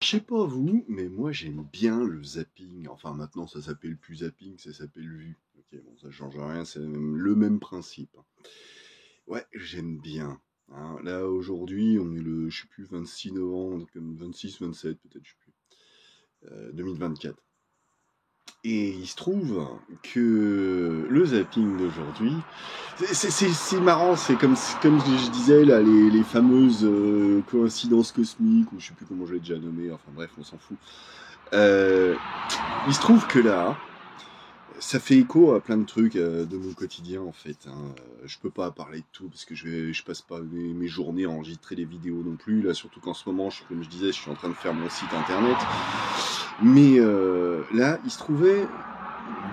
Je sais pas vous, mais moi j'aime bien le zapping. Enfin maintenant ça s'appelle plus zapping, ça s'appelle vue. Ok, bon ça change rien, c'est le même principe. Ouais, j'aime bien. Hein. Là aujourd'hui on est le, je sais plus, 26 novembre, comme 26, 27 peut-être, je sais plus, 2024. Et il se trouve que le zapping d'aujourd'hui, c'est marrant, c'est comme je disais là, les fameuses coïncidences cosmiques, ou je sais plus comment je l'ai déjà nommé, enfin bref, on s'en fout. Euh, il se trouve que là, ça fait écho à plein de trucs de mon quotidien en fait. Hein. Je peux pas parler de tout parce que je passe pas mes journées à enregistrer des vidéos non plus. Là, surtout qu'en ce moment, comme je disais, je suis en train de faire mon site internet. Mais là, il se trouvait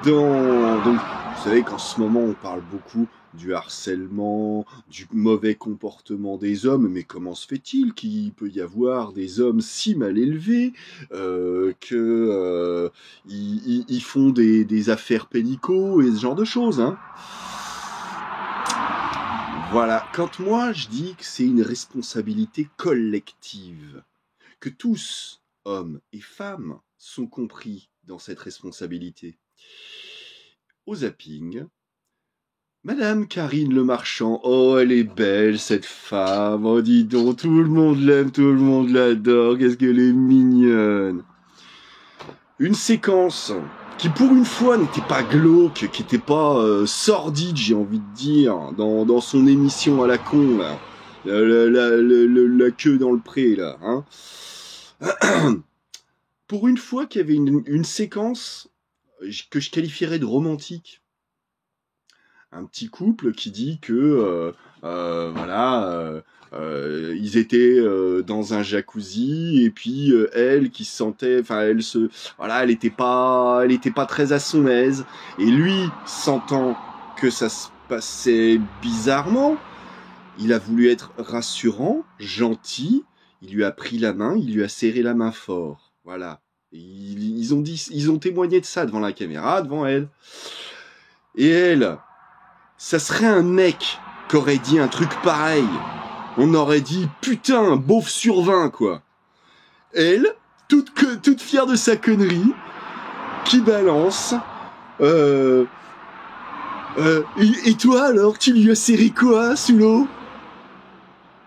donc, vous savez qu'en ce moment, on parle beaucoup du harcèlement, du mauvais comportement des hommes, mais comment se fait-il qu'il peut y avoir des hommes si mal élevés que ils font des affaires pénicaux et ce genre de choses, hein. Voilà, quand moi je dis que c'est une responsabilité collective, que tous, hommes et femmes, sont compris dans cette responsabilité. Au zapping, Madame Karine Le Marchand, oh elle est belle cette femme, oh dis donc, tout le monde l'aime, tout le monde l'adore, qu'est-ce qu'elle est mignonne. Une séquence qui pour une fois n'était pas glauque, qui n'était pas sordide, j'ai envie de dire, dans son émission à la con, là. La queue dans le pré, là. Hein. Pour une fois qu'il y avait une séquence que je qualifierais de romantique. Un petit couple qui dit que voilà, ils étaient dans un jacuzzi et puis elle qui se sentait, enfin elle était pas très à son aise et lui sentant que ça se passait bizarrement, il a voulu être rassurant, gentil, il lui a pris la main, il lui a serré la main fort, voilà. Et ils ont témoigné de ça devant la caméra, devant elle. Et elle, ça serait un mec qui aurait dit un truc pareil. On aurait dit, putain, beauf sur 20, quoi. Elle, toute fière de sa connerie, qui balance. Et toi, alors, tu lui as serré quoi, sous l'eau?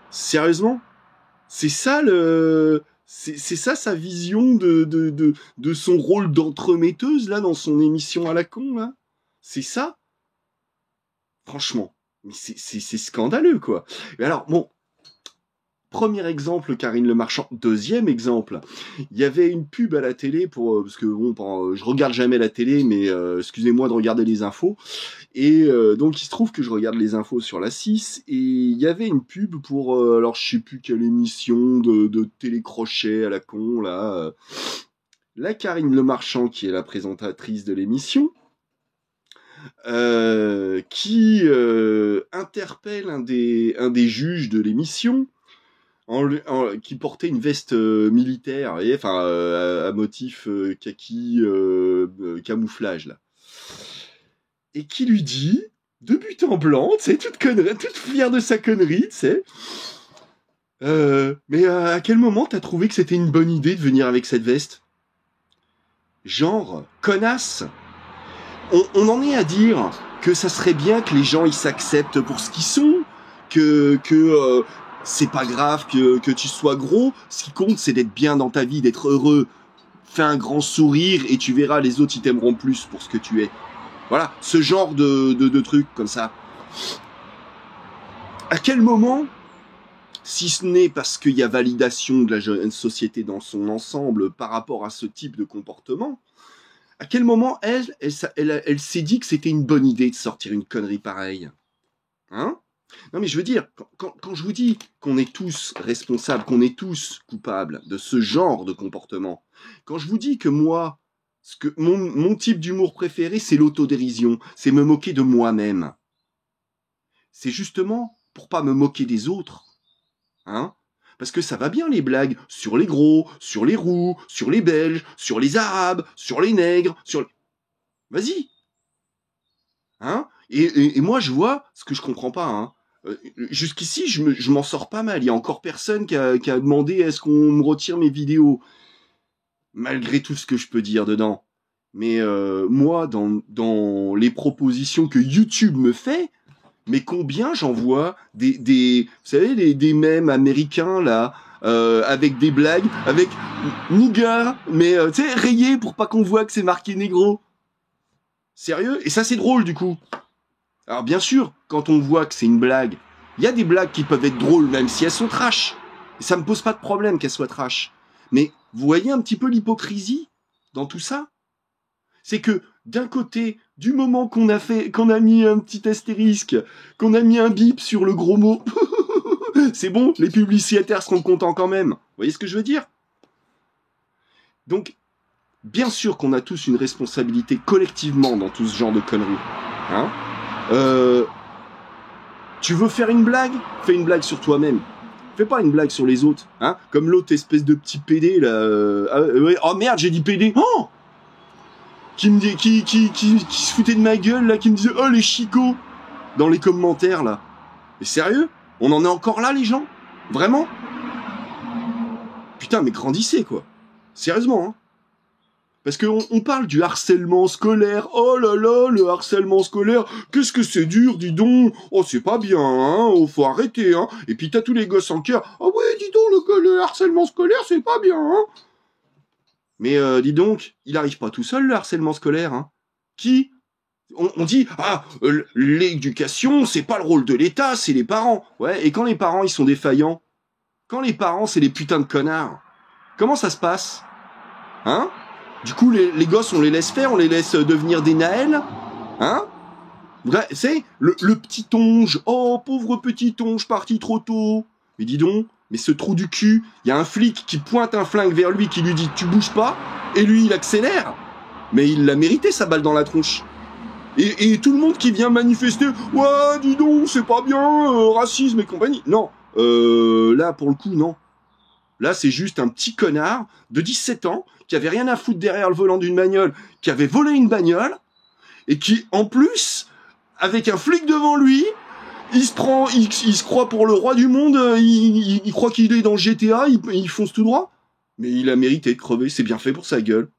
Sérieusement? C'est ça c'est ça sa vision de son rôle d'entremetteuse, là, dans son émission à la con, là? C'est ça? Franchement. Mais c'est scandaleux, quoi. Et alors, bon, premier exemple, Karine Le Marchand. Deuxième exemple, il y avait une pub à la télé pour parce que bon, je regarde jamais la télé, mais excusez-moi de regarder les infos. Et donc il se trouve que je regarde les infos sur la 6 et il y avait une pub pour alors je sais plus quelle émission de télécrochet à la con là. La Karine Le Marchand qui est la présentatrice de l'émission. Qui interpelle un des juges de l'émission qui portait une veste militaire, vous voyez, enfin à motif kaki camouflage là, et qui lui dit de but en blanc, tu sais, toute fière de sa connerie, tu sais. Mais à quel moment t'as trouvé que c'était une bonne idée de venir avec cette veste? Genre, connasse. On en est à dire que ça serait bien que les gens ils s'acceptent pour ce qu'ils sont, que c'est pas grave que tu sois gros, ce qui compte c'est d'être bien dans ta vie, d'être heureux. Fais un grand sourire et tu verras les autres ils t'aimeront plus pour ce que tu es. Voilà, ce genre de trucs comme ça. À quel moment, si ce n'est parce qu'il y a validation de la jeune société dans son ensemble par rapport à ce type de comportement, à quel moment elle s'est dit que c'était une bonne idée de sortir une connerie pareille? Hein? Non mais je veux dire, quand je vous dis qu'on est tous responsables, qu'on est tous coupables de ce genre de comportement, quand je vous dis que moi, mon type d'humour préféré, c'est l'autodérision, c'est me moquer de moi-même. C'est justement pour pas me moquer des autres. Hein? Parce que ça va bien les blagues sur les gros, sur les roux, sur les belges, sur les arabes, sur les nègres, sur... Vas-y. Hein? Et moi je vois ce que je comprends pas. Hein. Jusqu'ici je m'en sors pas mal. Il y a encore personne qui a demandé est-ce qu'on me retire mes vidéos. malgré tout ce que je peux dire dedans. Mais moi, dans les propositions que YouTube me fait, mais combien j'en vois vous savez, des mèmes américains, là, avec des blagues, avec nigger, mais tu sais, rayé pour pas qu'on voit que c'est marqué négro. Sérieux? Et ça, c'est drôle, du coup. Alors, bien sûr, quand on voit que c'est une blague, il y a des blagues qui peuvent être drôles, même si elles sont trash. Et ça me pose pas de problème qu'elles soient trash. Mais vous voyez un petit peu l'hypocrisie dans tout ça? C'est que, d'un côté, du moment qu'on a mis un petit astérisque, qu'on a mis un bip sur le gros mot, c'est bon, les publicitaires seront contents quand même. Vous voyez ce que je veux dire? Donc, bien sûr qu'on a tous une responsabilité collectivement dans tout ce genre de conneries. Hein? Tu veux faire une blague? Fais une blague sur toi-même. Fais pas une blague sur les autres. Hein? Comme l'autre espèce de petit PD, là. Oh merde, j'ai dit PD. Oh! Qui se foutait de ma gueule, là, qui me disait, oh, les chicots, dans les commentaires, là. Mais sérieux? On en est encore là, les gens? Vraiment? Putain, mais grandissez, quoi. Sérieusement, hein. Parce qu'on parle du harcèlement scolaire. Oh là là, le harcèlement scolaire, qu'est-ce que c'est dur, dis donc. Oh, c'est pas bien, hein. Oh, faut arrêter, hein. Et puis t'as tous les gosses en cœur. Oh ouais, dis donc, le harcèlement scolaire, c'est pas bien, hein. Mais dis donc, il arrive pas tout seul, le harcèlement scolaire, hein. Qui? On dit, l'éducation, c'est pas le rôle de l'État, c'est les parents. Ouais, et quand les parents, ils sont défaillants? Quand les parents, c'est les putains de connards? Comment ça se passe? Hein? Du coup, les gosses, on les laisse faire, on les laisse devenir des Naël? Hein? C'est le petit onge. Oh, pauvre petit onge, parti trop tôt. Mais dis donc, mais ce trou du cul, il y a un flic qui pointe un flingue vers lui, qui lui dit « tu bouges pas », et lui, il accélère. Mais il l'a mérité, sa balle dans la tronche. Et tout le monde qui vient manifester « ouais, dis donc, c'est pas bien, racisme et compagnie ». Non, là, pour le coup, non. Là, c'est juste un petit connard de 17 ans qui avait rien à foutre derrière le volant d'une bagnole, qui avait volé une bagnole, et qui, en plus, avec un flic devant lui, il se croit pour le roi du monde, il croit qu'il est dans GTA, il fonce tout droit. Mais il a mérité de crever, c'est bien fait pour sa gueule.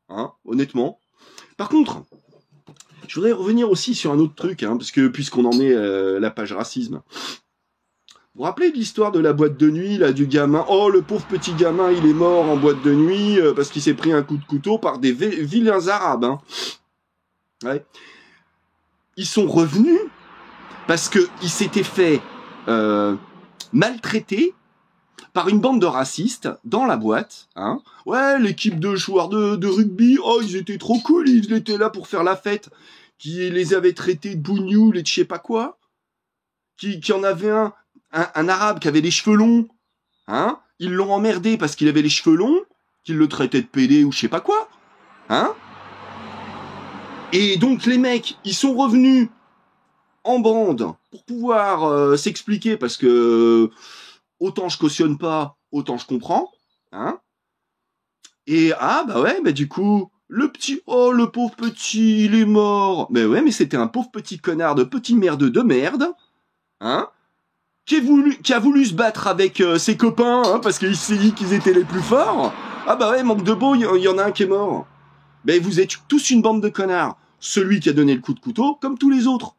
Hein, honnêtement. Par contre, je voudrais revenir aussi sur un autre truc, hein, parce que puisqu'on en est la page racisme. Vous vous rappelez de l'histoire de la boîte de nuit, là, du gamin? Oh, le pauvre petit gamin, il est mort en boîte de nuit parce qu'il s'est pris un coup de couteau par des vilains arabes. Hein. Ouais. Ils sont revenus parce qu'ils s'étaient fait maltraiter par une bande de racistes dans la boîte. Hein. Ouais, l'équipe de joueurs de rugby, oh, ils étaient trop cool, ils étaient là pour faire la fête. Qui les avait traités de bougnoules et de je sais pas quoi. Qui en avait un arabe qui avait les cheveux longs, hein, ils l'ont emmerdé parce qu'il avait les cheveux longs, qu'ils le traitaient de pédé ou je sais pas quoi, hein. Et donc les mecs, ils sont revenus en bande pour pouvoir s'expliquer parce que autant je cautionne pas, autant je comprends, hein. Et bah ouais, bah du coup, le pauvre petit, il est mort. Mais ouais, mais c'était un pauvre petit connard de petit merde de merde, hein. Qui a voulu se battre avec ses copains, hein, parce qu'il s'est dit qu'ils étaient les plus forts. Ah bah ouais, manque de beau, il y en a un qui est mort. Ben vous êtes tous une bande de connards. Celui qui a donné le coup de couteau, comme tous les autres.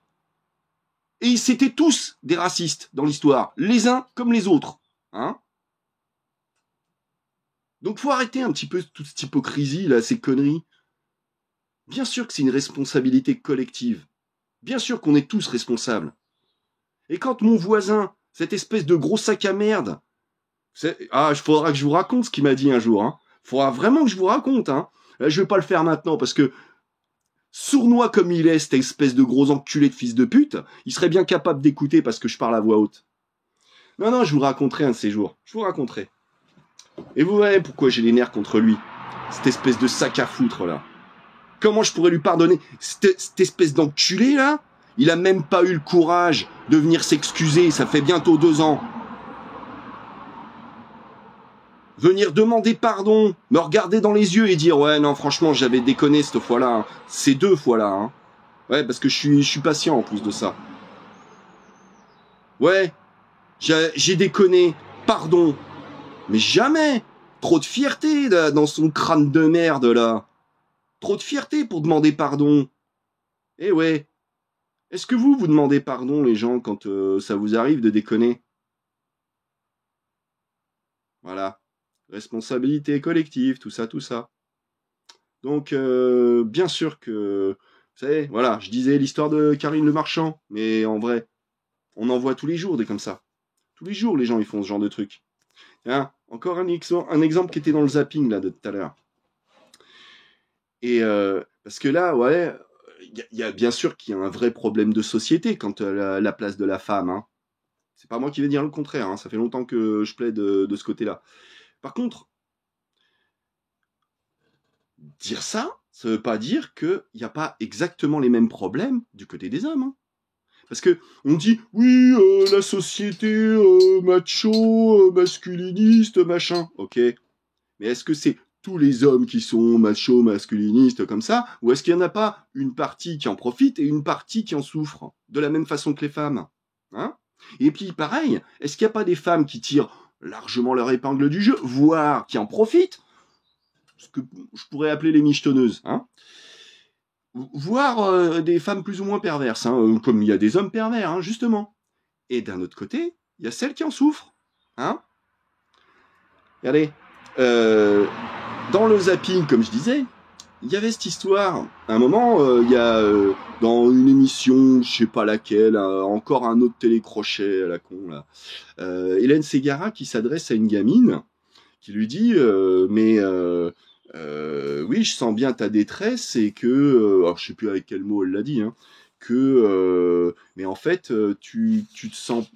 Et c'était tous des racistes dans l'histoire, les uns comme les autres. Hein. Donc faut arrêter un petit peu toute cette hypocrisie, là, ces conneries. Bien sûr que c'est une responsabilité collective. Bien sûr qu'on est tous responsables. Et quand mon voisin, cette espèce de gros sac à merde, il faudra que je vous raconte ce qu'il m'a dit un jour. Hein. Faudra vraiment que je vous raconte. Hein. Là, je vais pas le faire maintenant parce que sournois comme il est, cette espèce de gros enculé de fils de pute, il serait bien capable d'écouter parce que je parle à voix haute. Non, je vous raconterai un de ces jours. Je vous raconterai. Et vous verrez pourquoi j'ai les nerfs contre lui. Cette espèce de sac à foutre là. Comment je pourrais lui pardonner cette espèce d'enculé là? Il a même pas eu le courage de venir s'excuser, ça fait bientôt 2 ans. Venir demander pardon, me regarder dans les yeux et dire « Ouais, non, franchement, j'avais déconné cette fois-là. Hein. Ces 2 fois-là. Hein. Ouais, parce que je suis patient en plus de ça. Ouais, j'ai déconné, pardon. Mais jamais. Trop de fierté là, dans son crâne de merde, là. Trop de fierté pour demander pardon. Eh ouais. Est-ce que vous demandez pardon, les gens, quand ça vous arrive de déconner? Voilà. Responsabilité collective, tout ça, tout ça. Donc, bien sûr que... Vous savez, voilà, je disais l'histoire de Karine Le Marchand, mais en vrai, on en voit tous les jours des comme ça. Tous les jours, les gens, ils font ce genre de trucs. Hein, encore un exemple qui était dans le zapping, là, de tout à l'heure. Et parce que là, ouais, il y a bien sûr qu'il y a un vrai problème de société quant à la place de la femme. Hein. C'est pas moi qui vais dire le contraire, hein, ça fait longtemps que je plaide de ce côté-là. Par contre, dire ça, ça veut pas dire qu'il n'y a pas exactement les mêmes problèmes du côté des hommes. Hein. Parce que on dit, oui, la société macho, masculiniste, machin. Ok, mais est-ce que c'est tous les hommes qui sont macho, masculinistes comme ça, ou est-ce qu'il n'y en a pas une partie qui en profite et une partie qui en souffre, de la même façon que les femmes, hein? Et puis pareil, est-ce qu'il n'y a pas des femmes qui tirent largement leur épingle du jeu, voire qui en profitent, ce que je pourrais appeler les michetonneuses, hein? Voire des femmes plus ou moins perverses, hein, comme il y a des hommes pervers, hein, justement. Et d'un autre côté, il y a celles qui en souffrent, hein? Regardez, dans le zapping, comme je disais, il y avait cette histoire. À un moment, il y a dans une émission, je sais pas laquelle, encore un autre télécrochet à la con là, Hélène Ségara qui s'adresse à une gamine, qui lui dit oui, je sens bien ta détresse et que, alors je sais plus avec quel mot elle l'a dit, hein, que mais en fait tu te sens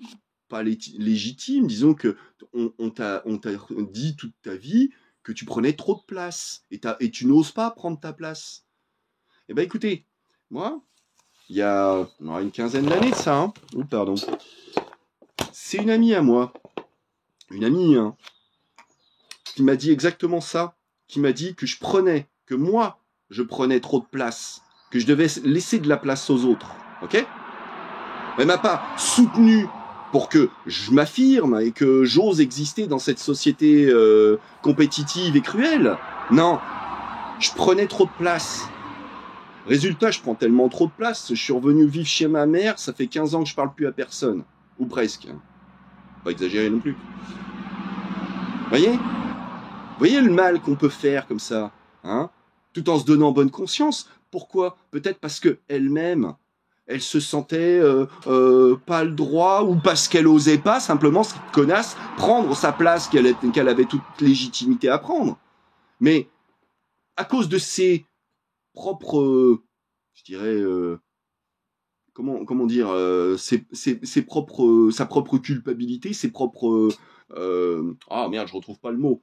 pas légitime, disons que on t'a dit toute ta vie que tu prenais trop de place et tu n'oses pas prendre ta place. Eh ben écoutez, moi, il y a une quinzaine d'années de ça, hein, pardon, c'est une amie à moi, une amie, hein, qui m'a dit exactement ça, qui m'a dit que moi, je prenais trop de place, que je devais laisser de la place aux autres, ok? Elle m'a pas soutenu pour que je m'affirme et que j'ose exister dans cette société compétitive et cruelle. Non, je prenais trop de place. Résultat, je prends tellement trop de place, je suis revenu vivre chez ma mère, ça fait 15 ans que je parle plus à personne. Ou presque. Hein. Pas exagérer non plus. Voyez le mal qu'on peut faire comme ça, hein, tout en se donnant bonne conscience. Pourquoi? Peut-être parce que elle-même, elle se sentait pas le droit, ou parce qu'elle osait pas, simplement, cette connasse, prendre sa place qu'elle avait toute légitimité à prendre. Mais à cause de ses propres, je dirais, comment dire, ses propres, sa propre culpabilité, ses propres, ah merde, je retrouve pas le mot.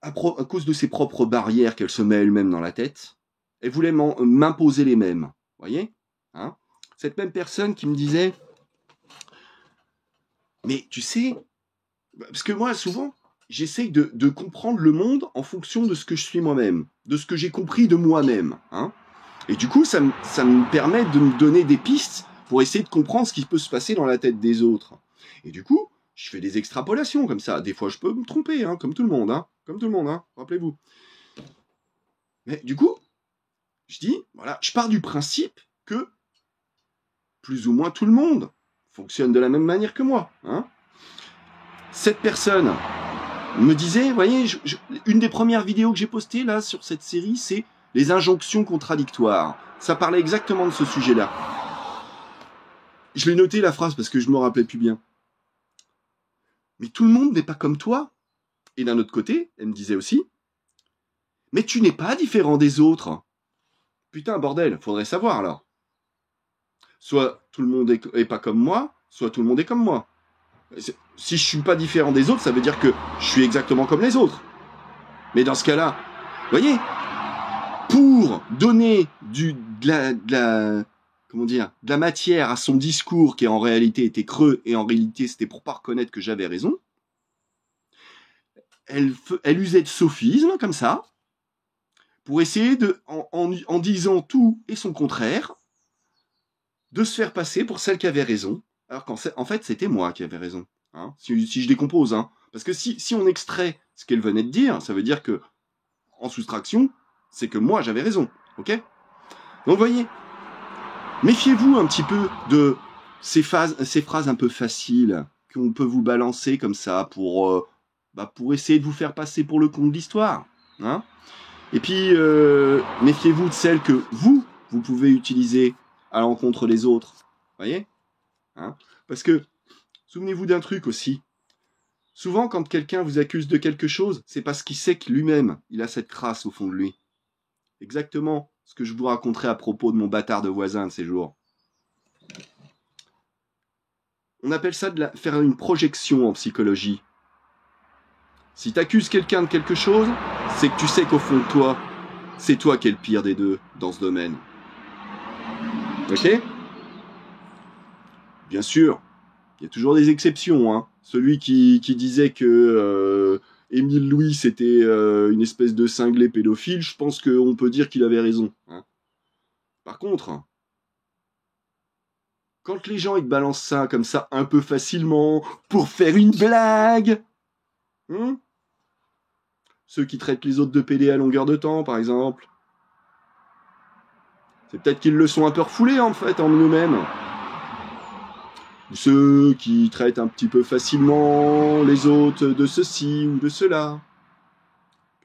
À cause de ses propres barrières qu'elle se met elle-même dans la tête, elle voulait m'imposer les mêmes. Voyez, hein? Cette même personne qui me disait, mais tu sais, parce que moi souvent, j'essaye de comprendre le monde en fonction de ce que je suis moi-même, de ce que j'ai compris de moi-même. Hein? Et du coup, ça me permet de me donner des pistes pour essayer de comprendre ce qui peut se passer dans la tête des autres. Et du coup, je fais des extrapolations comme ça. Des fois, je peux me tromper, hein, comme tout le monde. Hein, comme tout le monde, hein, rappelez-vous. Mais du coup, je dis, voilà, je pars du principe que plus ou moins tout le monde fonctionne de la même manière que moi. Hein. Cette personne me disait, vous voyez, une des premières vidéos que j'ai postées là sur cette série, c'est les injonctions contradictoires. Ça parlait exactement de ce sujet-là. Je l'ai noté la phrase parce que je me rappelais plus bien. Mais tout le monde n'est pas comme toi. Et d'un autre côté, elle me disait aussi, mais tu n'es pas différent des autres. Putain, bordel, faudrait savoir alors. Soit tout le monde est pas comme moi, soit tout le monde est comme moi. Si je suis pas différent des autres, ça veut dire que je suis exactement comme les autres. Mais dans ce cas-là, vous voyez, pour donner de la matière à son discours qui en réalité était creux et en réalité c'était pour pas reconnaître que j'avais raison, elle usait de sophisme comme ça pour essayer en disant tout et son contraire, de se faire passer pour celle qui avait raison, alors qu'en fait c'était moi qui avais raison. Hein, si je décompose, hein. Parce que si on extrait ce qu'elle venait de dire, ça veut dire que, en soustraction, c'est que moi j'avais raison, ok? Donc vous voyez, méfiez-vous un petit peu de ces phrases un peu faciles qu'on peut vous balancer comme ça pour essayer de vous faire passer pour le con de l'histoire. Hein, et puis, méfiez-vous de celles que vous pouvez utiliser à l'encontre des autres. Vous voyez, hein, parce que, souvenez-vous d'un truc aussi. Souvent, quand quelqu'un vous accuse de quelque chose, c'est parce qu'il sait que lui-même, il a cette crasse au fond de lui. Exactement ce que je vous raconterai à propos de mon bâtard de voisin de ces jours. On appelle ça faire une projection en psychologie. Si tu accuses quelqu'un de quelque chose, c'est que tu sais qu'au fond de toi, c'est toi qui es le pire des deux dans ce domaine. Ok ? Bien sûr, il y a toujours des exceptions. Hein. Celui qui disait que Émile Louis c'était une espèce de cinglé pédophile, je pense qu'on peut dire qu'il avait raison. Hein. Par contre, quand les gens ils te balancent ça comme ça un peu facilement pour faire une blague, ceux qui traitent les autres de PD à longueur de temps, par exemple, c'est peut-être qu'ils le sont un peu refoulés en fait en eux-mêmes. Ou ceux qui traitent un petit peu facilement les autres de ceci ou de cela.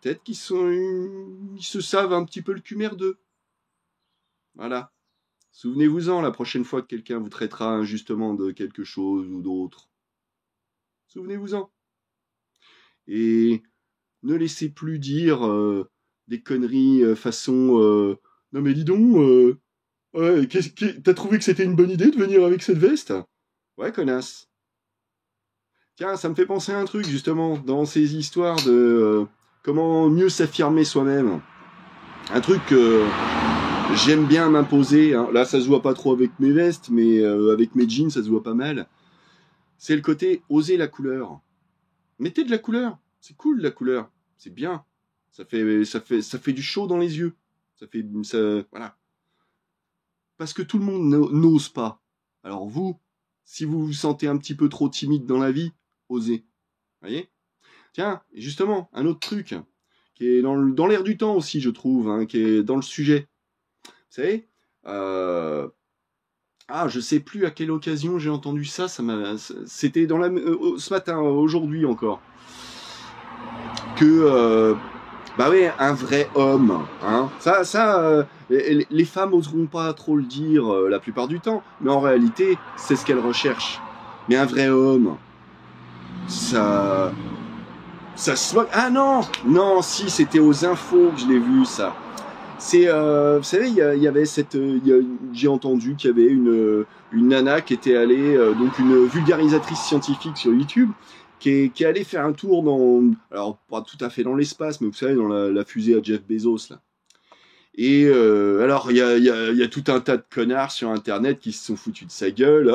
Peut-être qu'ils se savent un petit peu le cul merdeux. Voilà. Souvenez-vous-en la prochaine fois que quelqu'un vous traitera injustement de quelque chose ou d'autre. Souvenez-vous-en. Et ne laissez plus dire des conneries façon non mais dis donc, ouais, t'as trouvé que c'était une bonne idée de venir avec cette veste ? Ouais, connasse. Tiens, ça me fait penser à un truc, justement, dans ces histoires de comment mieux s'affirmer soi-même. Un truc que j'aime bien m'imposer. Hein. Là, ça se voit pas trop avec mes vestes, mais avec mes jeans, ça se voit pas mal. C'est le côté oser la couleur. Mettez de la couleur. C'est cool, la couleur. C'est bien. Ça fait du chaud dans les yeux. Voilà. Parce que tout le monde n'ose pas. Alors vous, si vous vous sentez un petit peu trop timide dans la vie, osez. Voyez ? Tiens, justement, un autre truc qui est dans l'air du temps aussi, je trouve, hein, qui est dans le sujet. Vous savez, je sais plus à quelle occasion j'ai entendu ça. C'était ce matin, aujourd'hui encore, que un vrai homme, hein. Les femmes n'oseront pas trop le dire la plupart du temps, mais en réalité, c'est ce qu'elles recherchent. Mais un vrai homme, ça se moque. Ah non, si, c'était aux infos que je l'ai vu, ça. C'est, vous savez, il y avait j'ai entendu qu'il y avait une nana qui était allée, donc une vulgarisatrice scientifique sur YouTube, qui est allée faire un tour alors pas tout à fait dans l'espace, mais vous savez, dans la fusée à Jeff Bezos, là. Et alors, il y a tout un tas de connards sur Internet qui se sont foutus de sa gueule.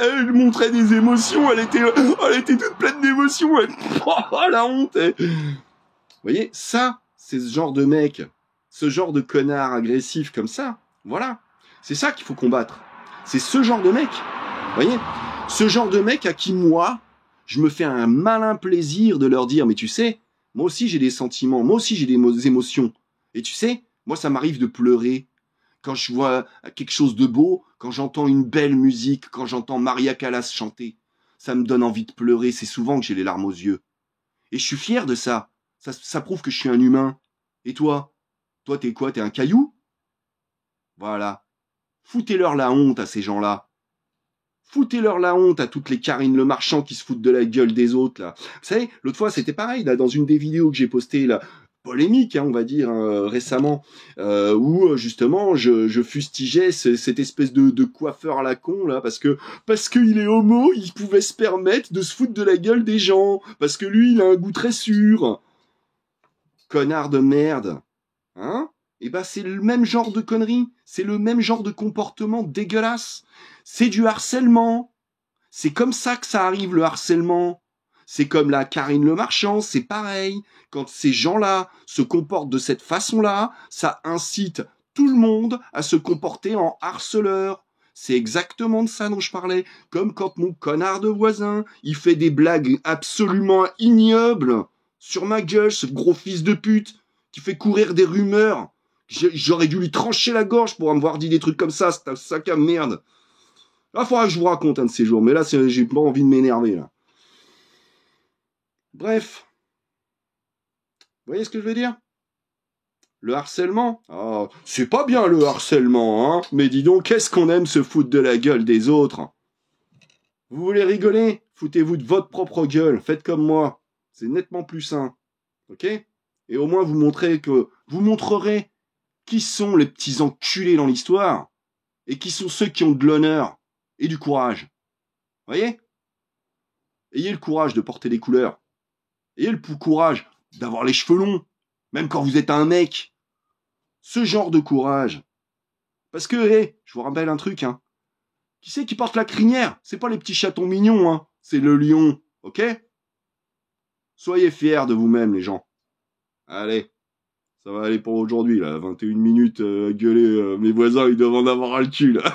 Elle montrait des émotions, elle était toute pleine d'émotions. La honte. Vous voyez, ça, c'est ce genre de mec, ce genre de connard agressif comme ça. Voilà, c'est ça qu'il faut combattre. C'est ce genre de mec. Vous voyez, ce genre de mec à qui moi, je me fais un malin plaisir de leur dire, mais tu sais, moi aussi j'ai des sentiments, moi aussi j'ai des émotions. Et tu sais, moi ça m'arrive de pleurer quand je vois quelque chose de beau, quand j'entends une belle musique, quand j'entends Maria Callas chanter. Ça me donne envie de pleurer, c'est souvent que j'ai les larmes aux yeux. Et je suis fier de ça. Ça prouve que je suis un humain. Et toi ? Toi, t'es quoi ? T'es un caillou ? Voilà. Foutez-leur la honte à ces gens-là. Foutez-leur la honte à toutes les Karine Le Marchand qui se foutent de la gueule des autres, là. Vous savez, l'autre fois, c'était pareil, là, dans une des vidéos que j'ai postées, là, polémique, hein, on va dire, récemment, où, justement, je fustigeais cette espèce de coiffeur à la con, là, parce qu'il est homo, il pouvait se permettre de se foutre de la gueule des gens, parce que lui, il a un goût très sûr. Connard de merde. Hein ? Et c'est le même genre de conneries, c'est le même genre de comportement dégueulasse. C'est du harcèlement. C'est comme ça que ça arrive, le harcèlement. C'est comme la Karine Le Marchand, c'est pareil. Quand ces gens-là se comportent de cette façon-là, ça incite tout le monde à se comporter en harceleur. C'est exactement de ça dont je parlais. Comme quand mon connard de voisin, il fait des blagues absolument ignobles sur ma gueule, ce gros fils de pute, qui fait courir des rumeurs. J'aurais dû lui trancher la gorge pour avoir dit des trucs comme ça, c'est un sac à merde. Là, faudra que je vous raconte un de ces jours, mais là, j'ai pas envie de m'énerver, là. Bref. Vous voyez ce que je veux dire? Le harcèlement, oh, c'est pas bien le harcèlement, hein. Mais dis donc, qu'est-ce qu'on aime se foutre de la gueule des autres? Vous voulez rigoler? Foutez-vous de votre propre gueule, faites comme moi. C'est nettement plus sain, ok? Et au moins vous montrerez qui sont les petits enculés dans l'histoire et qui sont ceux qui ont de l'honneur et du courage. Voyez? Ayez le courage de porter des couleurs. Ayez le courage d'avoir les cheveux longs, même quand vous êtes un mec. Ce genre de courage. Parce que, je vous rappelle un truc, hein. Qui c'est qui porte la crinière? C'est pas les petits chatons mignons, hein. C'est le lion, ok? Soyez fiers de vous-même, les gens. Allez, ça va aller pour aujourd'hui, là. 21 minutes à gueuler. Mes voisins, ils doivent en avoir ras le cul, là.